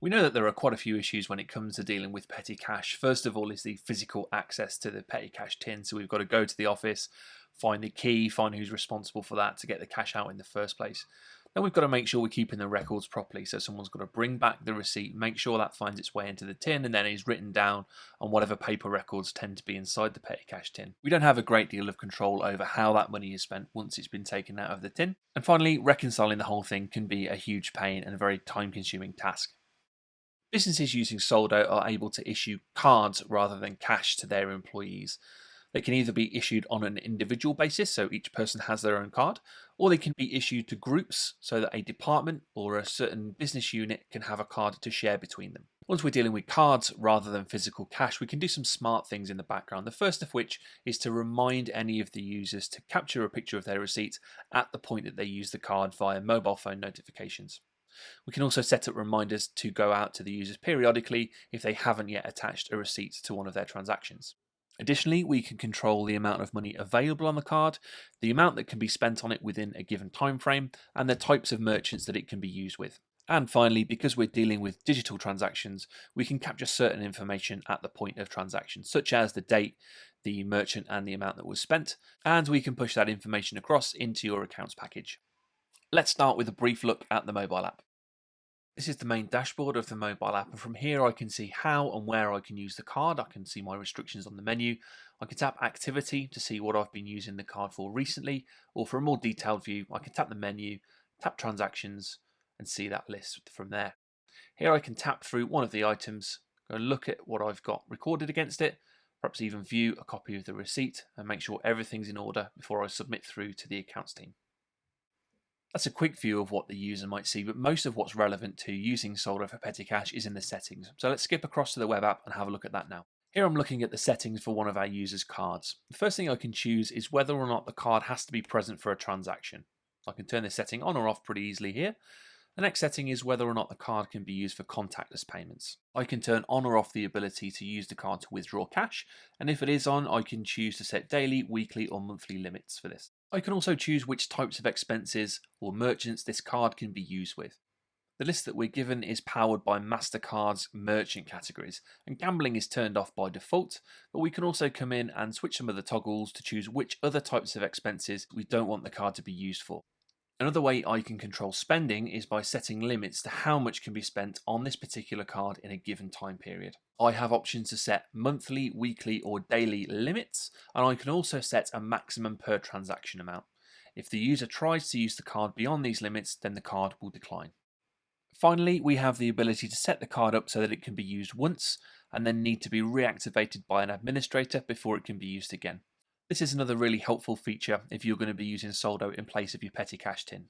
We know that there are quite a few issues when it comes to dealing with petty cash. First of all is the physical access to the petty cash tin. So we've got to go to the office, find the key, find who's responsible for that to get the cash out in the first place. Then we've got to make sure we're keeping the records properly. So someone's got to bring back the receipt, make sure that finds its way into the tin and then is written down on whatever paper records tend to be inside the petty cash tin. We don't have a great deal of control over how that money is spent once it's been taken out of the tin. And finally, reconciling the whole thing can be a huge pain and a very time-consuming task. Businesses using Soldo are able to issue cards rather than cash to their employees. They can either be issued on an individual basis, so each person has their own card, or they can be issued to groups so that a department or a certain business unit can have a card to share between them. Once we're dealing with cards rather than physical cash, we can do some smart things in the background. The first of which is to remind any of the users to capture a picture of their receipt at the point that they use the card via mobile phone notifications. We can also set up reminders to go out to the users periodically if they haven't yet attached a receipt to one of their transactions. Additionally, we can control the amount of money available on the card, the amount that can be spent on it within a given time frame, and the types of merchants that it can be used with. And finally, because we're dealing with digital transactions, we can capture certain information at the point of transaction, such as the date, the merchant, and the amount that was spent, and we can push that information across into your accounts package. Let's start with a brief look at the mobile app. This is the main dashboard of the mobile app, and from here I can see how and where I can use the card. I can see my restrictions on the menu. I can tap activity to see what I've been using the card for recently, or for a more detailed view I can tap the menu, tap transactions and see that list from there. Here I can tap through one of the items, go and look at what I've got recorded against it, perhaps even view a copy of the receipt and make sure everything's in order before I submit through to the accounts team. That's a quick view of what the user might see, but most of what's relevant to using Soldo for petty cash is in the settings. So let's skip across to the web app and have a look at that now. Here I'm looking at the settings for one of our users' cards. The first thing I can choose is whether or not the card has to be present for a transaction. I can turn this setting on or off pretty easily here. The next setting is whether or not the card can be used for contactless payments. I can turn on or off the ability to use the card to withdraw cash, and if it is on, I can choose to set daily, weekly or monthly limits for this. I can also choose which types of expenses or merchants this card can be used with. The list that we're given is powered by MasterCard's merchant categories, and gambling is turned off by default, but we can also come in and switch some of the toggles to choose which other types of expenses we don't want the card to be used for. Another way I can control spending is by setting limits to how much can be spent on this particular card in a given time period. I have options to set monthly, weekly or daily limits, and I can also set a maximum per transaction amount. If the user tries to use the card beyond these limits, then the card will decline. Finally, we have the ability to set the card up so that it can be used once and then need to be reactivated by an administrator before it can be used again. This is another really helpful feature if you're going to be using Soldo in place of your petty cash tin.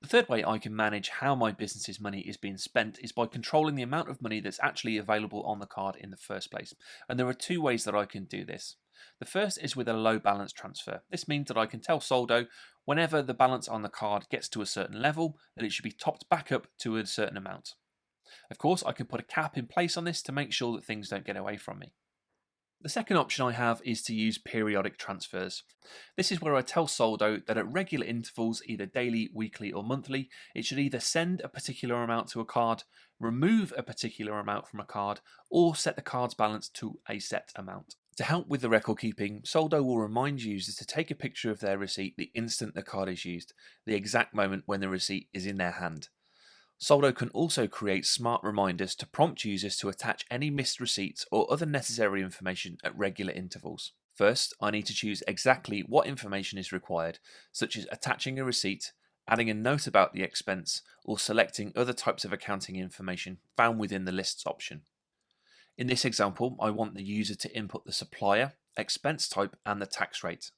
The third way I can manage how my business's money is being spent is by controlling the amount of money that's actually available on the card in the first place. And there are two ways that I can do this. The first is with a low balance transfer. This means that I can tell Soldo whenever the balance on the card gets to a certain level that it should be topped back up to a certain amount. Of course, I can put a cap in place on this to make sure that things don't get away from me. The second option I have is to use periodic transfers. This is where I tell Soldo that at regular intervals, either daily, weekly or monthly, it should either send a particular amount to a card, remove a particular amount from a card, or set the card's balance to a set amount. To help with the record keeping, Soldo will remind users to take a picture of their receipt the instant the card is used, the exact moment when the receipt is in their hand. Soldo can also create smart reminders to prompt users to attach any missed receipts or other necessary information at regular intervals. First, I need to choose exactly what information is required, such as attaching a receipt, adding a note about the expense, or selecting other types of accounting information found within the lists option. In this example, I want the user to input the supplier, expense type, and the tax rate.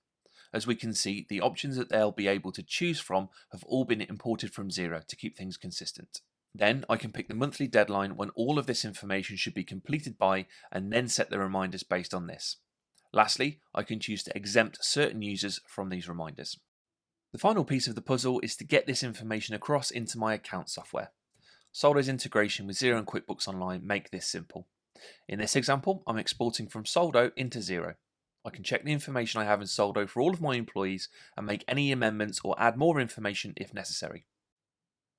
As we can see, the options that they'll be able to choose from have all been imported from zero to keep things consistent. Then I can pick the monthly deadline when all of this information should be completed by, and then set the reminders based on this. Lastly, I can choose to exempt certain users from these reminders. The final piece of the puzzle is to get this information across into my account software. Soldo's integration with Xero and QuickBooks Online make this simple. In this example, I'm exporting from Soldo into Xero. I can check the information I have in Soldo for all of my employees and make any amendments or add more information if necessary.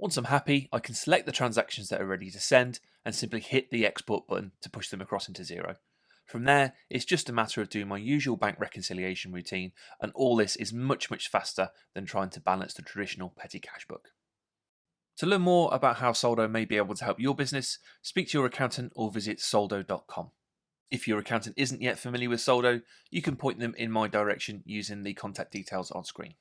Once I'm happy, I can select the transactions that are ready to send and simply hit the export button to push them across into Xero. From there, it's just a matter of doing my usual bank reconciliation routine, and all this is much faster than trying to balance the traditional petty cash book. To learn more about how Soldo may be able to help your business, speak to your accountant or visit soldo.com. If your accountant isn't yet familiar with Soldo, you can point them in my direction using the contact details on screen.